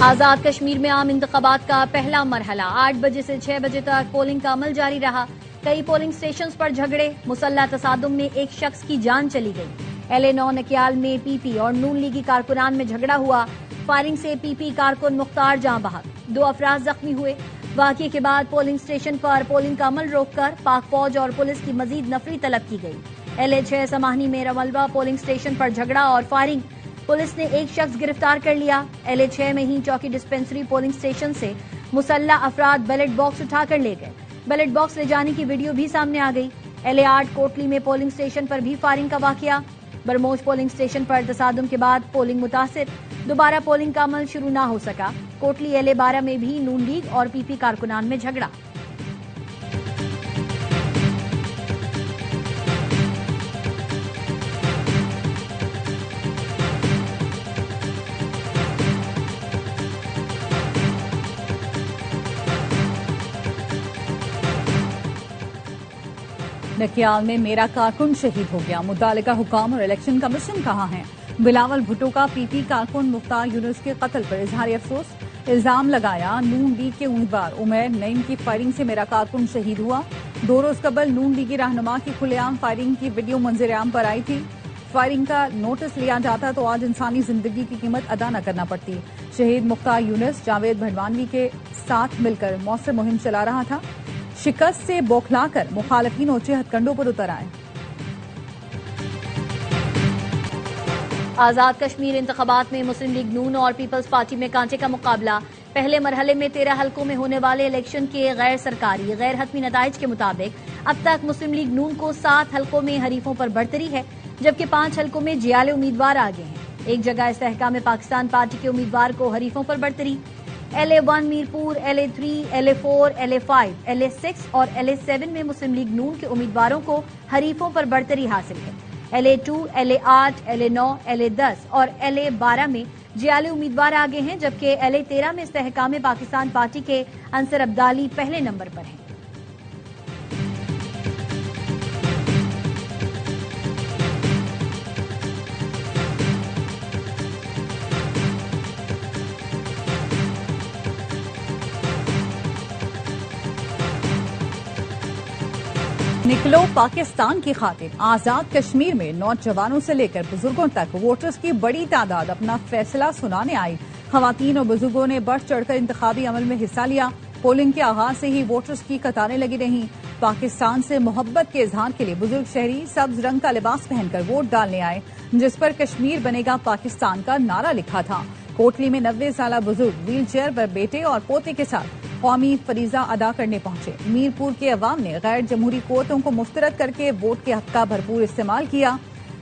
آزاد کشمیر میں عام انتخابات کا پہلا مرحلہ 8 بجے سے 6 بجے تک پولنگ کا عمل جاری رہا۔ کئی پولنگ سٹیشنز پر جھگڑے، مسلح تصادم میں ایک شخص کی جان چلی گئی۔ LA9 نکیال میں PP اور نون لیگی کارکنان میں جھگڑا ہوا۔ فائرنگ سے PP کارکن مختار جاں بحق، 2 افراد زخمی ہوئے۔ واقعے کے بعد پولنگ سٹیشن پر پولنگ کا عمل روک کر پاک فوج اور پولیس کی مزید نفری طلب کی گئی۔ LA6 سماہنی میں رملوا پولنگ سٹیشن پر جھگڑا اور فائرنگ، پولیس نے ایک شخص گرفتار کر لیا۔ LA6 میں ہی چوکی ڈسپنسری پولنگ سٹیشن سے مسلح افراد بیلٹ باکس اٹھا کر لے گئے۔ بیلٹ باکس لے جانے کی ویڈیو بھی سامنے آ گئی۔ LA8 کوٹلی میں پولنگ سٹیشن پر بھی فائرنگ کا واقعہ۔ برموش پولنگ سٹیشن پر تصادم کے بعد پولنگ متاثر، دوبارہ پولنگ کا عمل شروع نہ ہو سکا۔ کوٹلی LA12 میں بھی نون لیگ اور PP کارکنان میں جھگڑا۔ نکیال میں میرا کارکن شہید ہو گیا، متعلقہ حکام اور الیکشن کمیشن کہاں ہیں؟ بلاول بھٹو کا PP کارکن مختار یونس کے قتل پر اظہار افسوس، الزام لگایا نون لیگ کے امیدوار عمیر نعیم کی فائرنگ سے میرا کارکن شہید ہوا۔ 2 روز قبل نون لیگی رہنما کی کھلے عام فائرنگ کی ویڈیو منظر عام پر آئی تھی۔ فائرنگ کا نوٹس لیا جاتا تو آج انسانی زندگی کی قیمت ادا نہ کرنا پڑتی۔ شہید مختار یونس جاوید بھڑوانوی کے ساتھ مل کر مؤثر مہم چلا رہا تھا۔ شکست سے بوکھلا کر مخالفین اونچے ہتھ کنڈوں پر اتر آئے۔ آزاد کشمیر انتخابات میں مسلم لیگ نون اور پیپلز پارٹی میں کانٹے کا مقابلہ۔ پہلے مرحلے میں 13 حلقوں میں ہونے والے الیکشن کے غیر سرکاری غیر حتمی نتائج کے مطابق اب تک مسلم لیگ نون کو 7 حلقوں میں حریفوں پر برتری ہے، جبکہ 5 حلقوں میں جیالے امیدوار آگے ہیں۔ ایک جگہ استحکام پاکستان پارٹی کے امیدوار کو حریفوں پر برتری۔ LA1 Mirpur, LA3، LA4، LA5، LA6 اور LA7 میں مسلم لیگ نون کے امیدواروں کو حریفوں پر برتری حاصل ہے۔ LA2، LA8، LA9، LA10 اور LA12 میں جیالے امیدوار آگے ہیں، جبکہ LA13 میں استحکام پاکستان پارٹی کے انصر عبدالی پہلے نمبر پر ہیں۔ نکلو پاکستان کی خاطر، آزاد کشمیر میں نوجوانوں سے لے کر بزرگوں تک ووٹرز کی بڑی تعداد اپنا فیصلہ سنانے آئی۔ خواتین اور بزرگوں نے بڑھ چڑھ کر انتخابی عمل میں حصہ لیا۔ پولنگ کے آغاز سے ہی ووٹرز کی قطاریں لگی رہیں۔ پاکستان سے محبت کے اظہار کے لیے بزرگ شہری سبز رنگ کا لباس پہن کر ووٹ ڈالنے آئے، جس پر کشمیر بنے گا پاکستان کا نعرہ لکھا تھا۔ کوٹلی میں 90 سالہ بزرگ ویل چیئر پر بیٹے اور پوتے کے ساتھ قومی فریضہ ادا کرنے پہنچے۔ میرپور کے عوام نے غیر جمہوری قوتوں کو مسترد کر کے ووٹ کے حق کا بھرپور استعمال کیا۔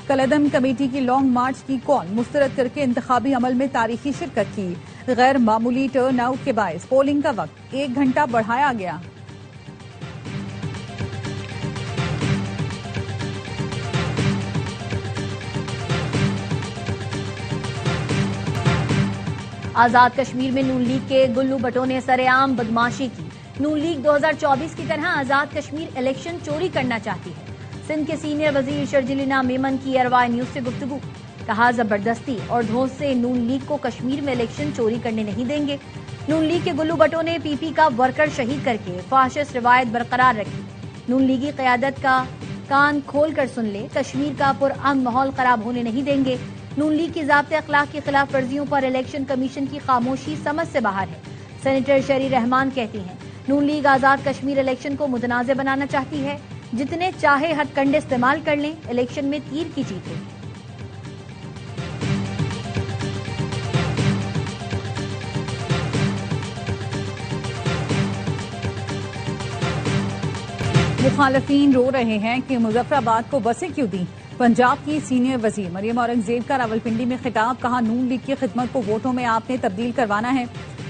کالعدم کمیٹی کی لانگ مارچ کی کال مسترد کر کے انتخابی عمل میں تاریخی شرکت کی۔ غیر معمولی ٹرن آؤٹ کے باعث پولنگ کا وقت 1 گھنٹہ بڑھایا گیا۔ آزاد کشمیر میں نون لیگ کے گلو بھٹو نے سر عام بدماشی کی۔ نون لیگ 2024 کی طرح آزاد کشمیر الیکشن چوری کرنا چاہتی ہے۔ سندھ کے سینئر وزیر شرجیلینا میمن کی ارواح نیوز سے گفتگو، کہا زبردستی اور دھوس سے نون لیگ کو کشمیر میں الیکشن چوری کرنے نہیں دیں گے۔ نون لیگ کے گلو بھٹو نے PP کا ورکر شہید کر کے فاشسٹ روایت برقرار رکھی۔ نون لیگی قیادت کا کان کھول کر سن لے، کشمیر کا پرامن ماحول خراب ہونے نہیں دیں گے۔ نون لیگ کی ضابطۂ اخلاق کی خلاف ورزیوں پر الیکشن کمیشن کی خاموشی سمجھ سے باہر ہے۔ سینیٹر شیری رحمان کہتی ہیں نون لیگ آزاد کشمیر الیکشن کو متنازع بنانا چاہتی ہے، جتنے چاہے ہتھ کنڈے استعمال کر لیں، الیکشن میں تیر کی جیت ہوگی۔ مخالفین رو رہے ہیں کہ مظفر آباد کو بسیں کیوں دیں۔ پنجاب کی سینئر وزیر مریم اورنگزیب کا راولپنڈی میں خطاب، کہا نون لیگ کی خدمت کو ووٹوں میں آپ نے تبدیل کروانا ہے۔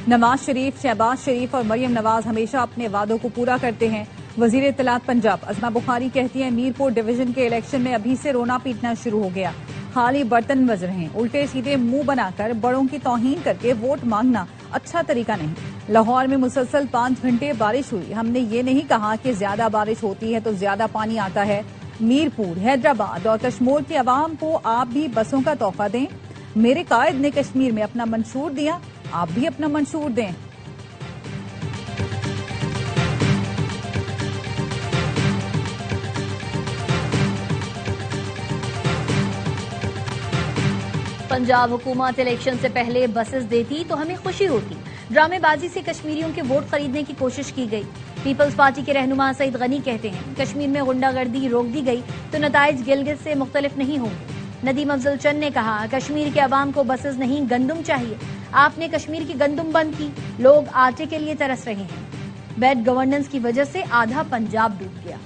نواز شریف، شہباز شریف اور مریم نواز ہمیشہ اپنے وعدوں کو پورا کرتے ہیں۔ وزیر اطلاعات پنجاب عظمہ بخاری کہتی ہیں میرپور ڈویژن کے الیکشن میں ابھی سے رونا پیٹنا شروع ہو گیا۔ خالی برتن بج رہے ہیں، الٹے سیدھے منہ بنا کر بڑوں کی توہین کر کے ووٹ مانگنا اچھا طریقہ نہیں۔ لاہور میں مسلسل 5 گھنٹے بارش ہوئی، ہم نے یہ نہیں کہا کہ زیادہ بارش ہوتی ہے تو زیادہ پانی آتا ہے۔ میرپور، حیدرآباد اور کشمور کے عوام کو آپ بھی بسوں کا تحفہ دیں۔ میرے قائد نے کشمیر میں اپنا منشور دیا، آپ بھی اپنا منشور دیں۔ پنجاب حکومت الیکشن سے پہلے بسز دیتی تو ہمیں خوشی ہوتی۔ ڈرامے بازی سے کشمیریوں کے ووٹ خریدنے کی کوشش کی گئی۔ پیپلز پارٹی کے رہنما سعید غنی کہتے ہیں کشمیر میں غنڈہ گردی روک دی گئی تو نتائج گلگت سے مختلف نہیں ہوں گے۔ ندیم افضل چند نے کہا کشمیر کے عوام کو بسز نہیں گندم چاہیے، آپ نے کشمیر کی گندم بند کی، لوگ آٹے کے لیے ترس رہے ہیں۔ بیڈ گورننس کی وجہ سے آدھا پنجاب ڈوب گیا۔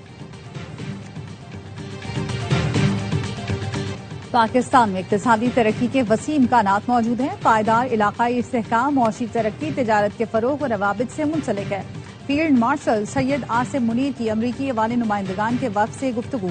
پاکستان میں اقتصادی ترقی کے وسیع امکانات موجود ہیں۔ پائیدار علاقائی استحکام، معاشی ترقی، تجارت کے فروغ اور روابط سے منسلک ہے۔ فیلڈ مارشل سید عاصم منیر کی امریکی عوامی نمائندگان کے وفد سے گفتگو۔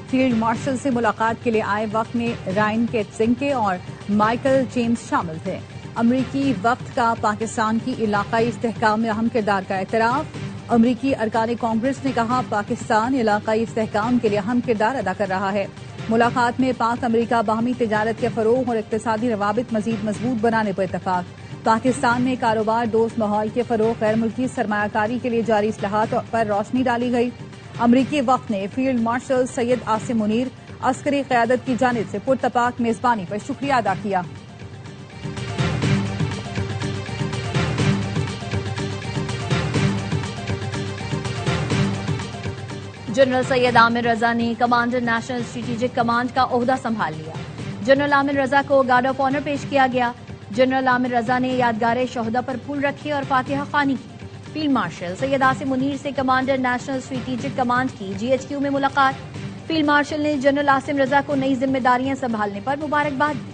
فیلڈ مارشل سے ملاقات کے لیے آئے وقت میں رائن کیٹزنکے اور مائیکل جیمز شامل تھے۔ امریکی وفد کا پاکستان کی علاقائی استحکام میں اہم کردار کا اعتراف۔ امریکی ارکان کانگریس نے کہا پاکستان علاقائی استحکام کے لیے اہم کردار ادا کر رہا ہے۔ ملاقات میں پاک امریکہ باہمی تجارت کے فروغ اور اقتصادی روابط مزید مضبوط بنانے پر اتفاق۔ پاکستان میں کاروبار دوست ماحول کے فروغ، غیر ملکی سرمایہ کاری کے لیے جاری اصلاحات پر روشنی ڈالی گئی۔ امریکی وفد نے فیلڈ مارشل سید عاصم منیر عسکری قیادت کی جانب سے پرتپاک میزبانی پر شکریہ ادا کیا۔ جنرل سید عامر رضا نے کمانڈر نیشنل اسٹریٹجک کمانڈ کا عہدہ سنبھال لیا۔ جنرل عامر رضا کو گارڈ آف آنر پیش کیا گیا۔ جنرل عامر رضا نے یادگار شہداء پر پھول رکھے اور فاتحہ خوانی کی۔ فیلڈ مارشل سید عاصم منیر سے کمانڈر نیشنل اسٹریٹجک کمانڈ کی GHQ میں ملاقات۔ فیلڈ مارشل نے جنرل عاصم رضا کو نئی ذمہ داریاں سنبھالنے پر مبارکباد دی۔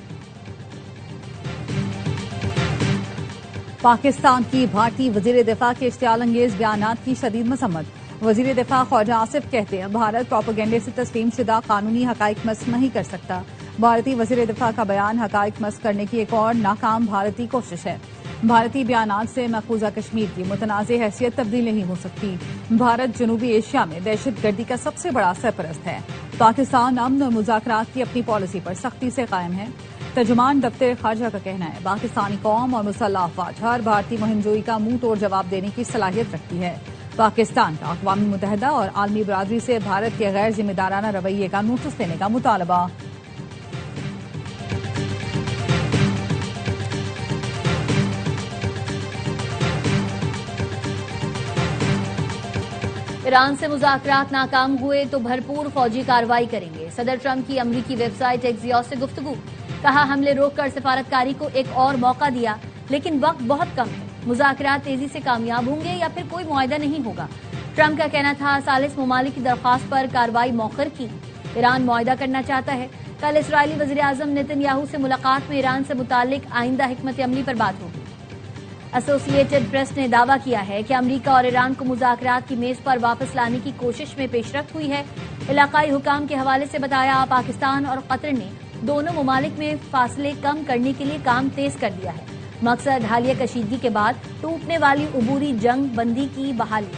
پاکستان کی بھارتی وزیر دفاع کے اشتعال انگیز بیانات کی شدید مذمت۔ وزیر دفاع خواجہ آصف کہتے ہیں بھارت پروپیگنڈے سے تسلیم شدہ قانونی حقائق مسخ نہیں کر سکتا۔ بھارتی وزیر دفاع کا بیان حقائق مسخ کرنے کی ایک اور ناکام بھارتی کوشش ہے۔ بھارتی بیانات سے مقبوضہ کشمیر کی متنازع حیثیت تبدیل نہیں ہو سکتی۔ بھارت جنوبی ایشیا میں دہشت گردی کا سب سے بڑا سرپرست ہے۔ پاکستان امن اور مذاکرات کی اپنی پالیسی پر سختی سے قائم ہے۔ ترجمان دفتر خارجہ کا کہنا ہے پاکستانی قوم اور مسلح افواج ہر بھارتی مہم جوئی کا منہ توڑ جواب دینے کی صلاحیت رکھتی ہے۔ پاکستان کا اقوام متحدہ اور عالمی برادری سے بھارت کے غیر ذمہ دارانہ رویے کا نوٹس لینے کا مطالبہ۔ ایران سے مذاکرات ناکام ہوئے تو بھرپور فوجی کارروائی کریں گے۔ صدر ٹرمپ کی امریکی ویب سائٹ ایکزیوس سے گفتگو۔ کہا حملے روک کر سفارتکاری کو ایک اور موقع دیا لیکن وقت بہت کم ہے۔ مذاکرات تیزی سے کامیاب ہوں گے یا پھر کوئی معاہدہ نہیں ہوگا۔ ٹرمپ کا کہنا تھا ثالث ممالک کی درخواست پر کارروائی مؤخر کی۔ ایران معاہدہ کرنا چاہتا ہے۔ کل اسرائیلی وزیراعظم نیتن یاہو سے ملاقات میں ایران سے متعلق آئندہ حکمت عملی پر بات ہوگی۔ ایسوسی ایٹڈ پریس نے دعویٰ کیا ہے کہ امریکہ اور ایران کو مذاکرات کی میز پر واپس لانے کی کوشش میں پیش رفت ہوئی ہے۔ علاقائی حکام کے حوالے سے بتایا پاکستان اور قطر نے دونوں ممالک میں فاصلے کم کرنے کے لیے کام تیز کر دیا ہے۔ مقصد حالیہ کشیدگی کے بعد ٹوٹنے والی عبوری جنگ بندی کی بحالی۔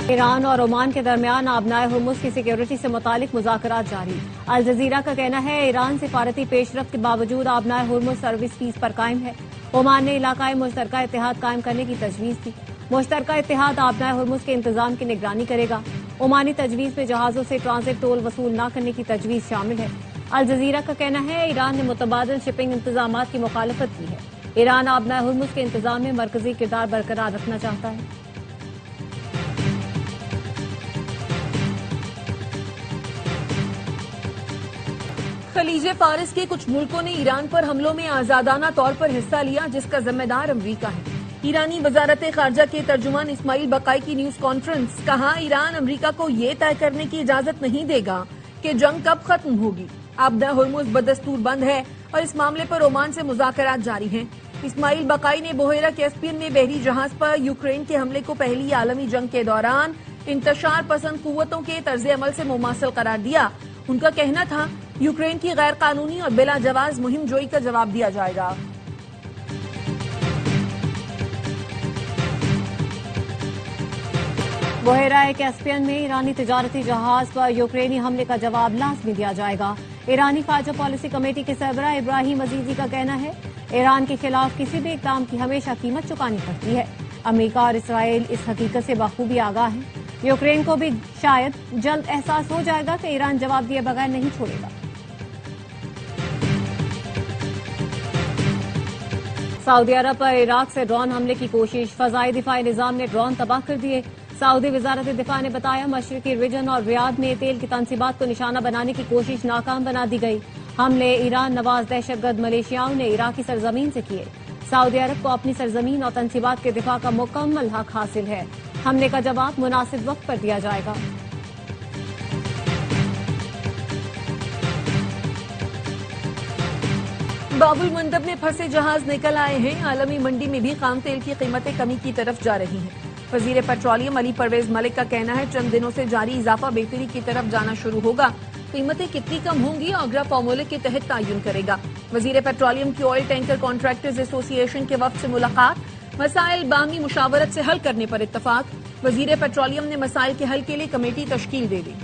ایران اور عمان کے درمیان آبنائے ہرمز کی سیکیورٹی سے متعلق مذاکرات جاری۔ الجزیرہ کا کہنا ہے ایران سفارتی پیش رفت کے باوجود آبنائے ہرمز سروس فیس پر قائم ہے۔ عمان نے علاقائی مشترکہ اتحاد قائم کرنے کی تجویز دی۔ مشترکہ اتحاد آبنائے ہرمز کے انتظام کی نگرانی کرے گا۔ عمانی تجویز میں جہازوں سے ٹرانزٹ ٹول وصول نہ کرنے کی تجویز شامل ہے۔ الجزیرہ کا کہنا ہے ایران نے متبادل شپنگ انتظامات کی مخالفت کی ہے۔ ایران آبنائے ہرمز کے انتظام میں مرکزی کردار برقرار رکھنا چاہتا ہے۔ خلیج فارس کے کچھ ملکوں نے ایران پر حملوں میں آزادانہ طور پر حصہ لیا جس کا ذمہ دار امریکہ ہے۔ ایرانی وزارت خارجہ کے ترجمان اسماعیل بقائی کی نیوز کانفرنس۔ کہا ایران امریکہ کو یہ طے کرنے کی اجازت نہیں دے گا کہ جنگ کب ختم ہوگی۔ آبنائے ہرمز بدستور بند ہے اور اس معاملے پر عمان سے مذاکرات جاری ہیں۔ اسماعیل بقائی نے بحیرہ کیسپیئن میں بحری جہاز پر یوکرین کے حملے کو پہلی عالمی جنگ کے دوران انتشار پسند قوتوں کے طرز عمل سے مماثل قرار دیا۔ ان کا کہنا تھا یوکرین کی غیر قانونی اور بلا جواز مہم جوئی کا جواب دیا جائے گا۔ بحیرہ کیسپین میں ایرانی تجارتی جہاز پر یوکرینی حملے کا جواب لازمی دیا جائے گا۔ ایرانی خارجہ پالیسی کمیٹی کے سربراہ ابراہیم عزیزی کا کہنا ہے ایران کے خلاف کسی بھی اقدام کی ہمیشہ قیمت چکانی پڑتی ہے۔ امریکہ اور اسرائیل اس حقیقت سے بخوبی آگاہ ہیں۔ یوکرین کو بھی شاید جلد احساس ہو جائے گا کہ ایران جواب دیے بغیر نہیں چھوڑے گا۔ سعودی عرب پر عراق سے ڈرون حملے کی کوشش، فضائی دفاعی نظام نے ڈرون تباہ کر دیے۔ سعودی وزارت دفاع نے بتایا مشرقی ریجن اور ریاض میں تیل کی تنصیبات کو نشانہ بنانے کی کوشش ناکام بنا دی گئی۔ حملے ایران نواز دہشت گرد ملیشیاؤں نے عراقی سرزمین سے کیے۔ سعودی عرب کو اپنی سرزمین اور تنصیبات کے دفاع کا مکمل حق حاصل ہے۔ حملے کا جواب مناسب وقت پر دیا جائے گا۔ باب المندب میں پھنسے جہاز نکل آئے ہیں۔ عالمی منڈی میں بھی خام تیل کی قیمتیں کمی کی طرف جا رہی ہیں۔ وزیر پیٹرولیم علی پرویز ملک کا کہنا ہے چند دنوں سے جاری اضافہ بہتری کی طرف جانا شروع ہوگا۔ قیمتیں کتنی کم ہوں گی آگرہ فارمولے کے تحت تعین کرے گا۔ وزیر پیٹرولیم کی آئل ٹینکر کانٹریکٹرز ایسوسی ایشن کے وفد سے ملاقات، مسائل باہمی مشاورت سے حل کرنے پر اتفاق۔ وزیر پیٹرولیم نے مسائل کے حل کے لیے کمیٹی تشکیل دے دی۔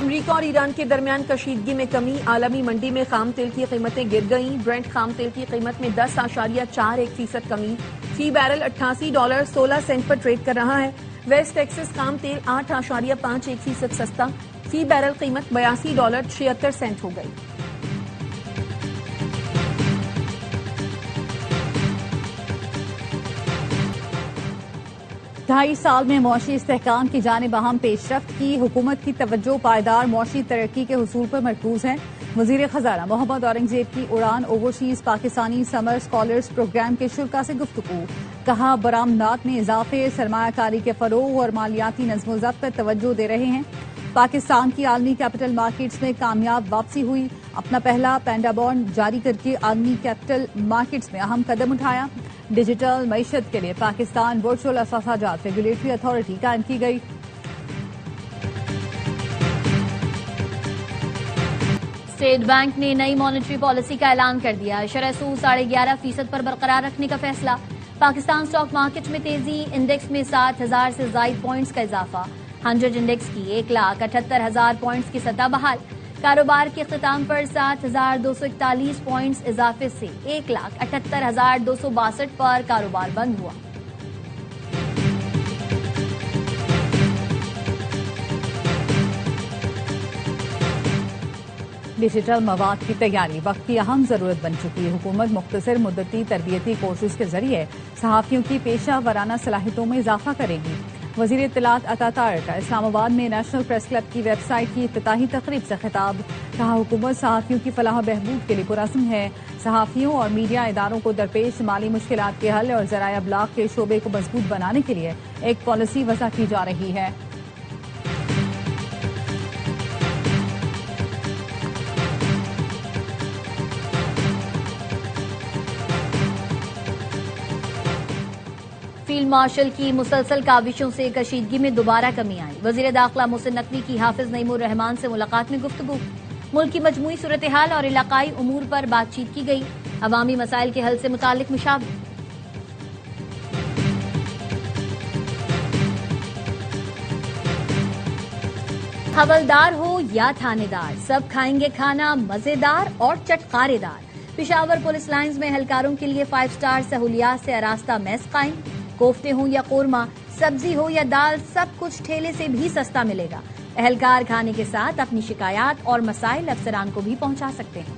امریکہ اور ایران کے درمیان کشیدگی میں کمی، عالمی منڈی میں خام تیل کی قیمتیں گر گئیں۔ برنٹ خام تیل کی قیمت میں 10.41% کمی، فی بیرل $88.16 پر ٹریڈ کر رہا ہے۔ ویسٹ ٹیکسس خام تیل 8.51% سستا، فی بیرل قیمت $82.76 ہو گئی۔ 2.5 سال میں معاشی استحکام کی جانب اہم پیش رفت کی، حکومت کی توجہ پائیدار معاشی ترقی کے حصول پر مرکوز ہے۔ وزیر خزانہ محمد اورنگزیب کی اڑان اوورسیز پاکستانی سمر اسکالرز پروگرام کے شرکاء سے گفتگو، کہا برآمدات میں اضافے، سرمایہ کاری کے فروغ اور مالیاتی نظم و ضبط پر توجہ دے رہے ہیں۔ پاکستان کی عالمی کیپٹل مارکیٹس میں کامیاب واپسی ہوئی، اپنا پہلا پینڈا بانڈ جاری کر کے عالمی کیپٹل مارکیٹس میں اہم قدم اٹھایا۔ ڈیجیٹل معیشت کے لیے پاکستان ورچوئل اثاثہ جات ریگولیٹری اتھارٹی قائم کی گئی۔ اسٹیٹ بینک نے نئی مانیٹری پالیسی کا اعلان کر دیا، شرح سود 11.5% پر برقرار رکھنے کا فیصلہ۔ پاکستان اسٹاک مارکیٹ میں تیزی، انڈیکس میں 60,000 سے زائد پوائنٹس کا اضافہ، 100 انڈیکس کی 1,78,000 پوائنٹس کی سطح بحال۔ کاروبار کے اختتام پر 7,241 پوائنٹس اضافے سے 1,78,262 پر کاروبار بند ہوا۔ ڈیجیٹل مواد کی تیاری وقت کی اہم ضرورت بن چکی ہے۔ حکومت مختصر مدتی تربیتی کورسز کے ذریعے صحافیوں کی پیشہ ورانہ صلاحیتوں میں اضافہ کرے گی۔ وزیر اطلاعات عطا طارق کا اسلام آباد میں نیشنل پریس کلب کی ویب سائٹ کی افتتاحی تقریب سے خطاب، کہا حکومت صحافیوں کی فلاح و بہبود کے لیے پرعزم ہے۔ صحافیوں اور میڈیا اداروں کو درپیش مالی مشکلات کے حل اور ذرائع ابلاغ کے شعبے کو مضبوط بنانے کے لیے ایک پالیسی وضع کی جا رہی ہے۔ فیلڈ مارشل کی مسلسل کاوشوں سے کشیدگی میں دوبارہ کمی آئی۔ وزیر داخلہ محسن نقوی کی حافظ نعیم الرحمان سے ملاقات میں گفتگو، ملک کی مجموعی صورتحال اور علاقائی امور پر بات چیت کی گئی، عوامی مسائل کے حل سے متعلق مشاورت۔ حوالدار ہو یا تھانے دار، سب کھائیں گے کھانا مزیدار اور چٹخارے دار۔ پشاور پولیس لائنز میں اہلکاروں کے لیے 5 سٹار سہولیات سے آراستہ میس قائم، کوفتے ہوں یا قورمہ، سبزی ہو یا دال، سب کچھ ٹھیلے سے بھی سستا ملے گا۔ اہلکار کھانے کے ساتھ اپنی شکایات اور مسائل افسران کو بھی پہنچا سکتے ہیں۔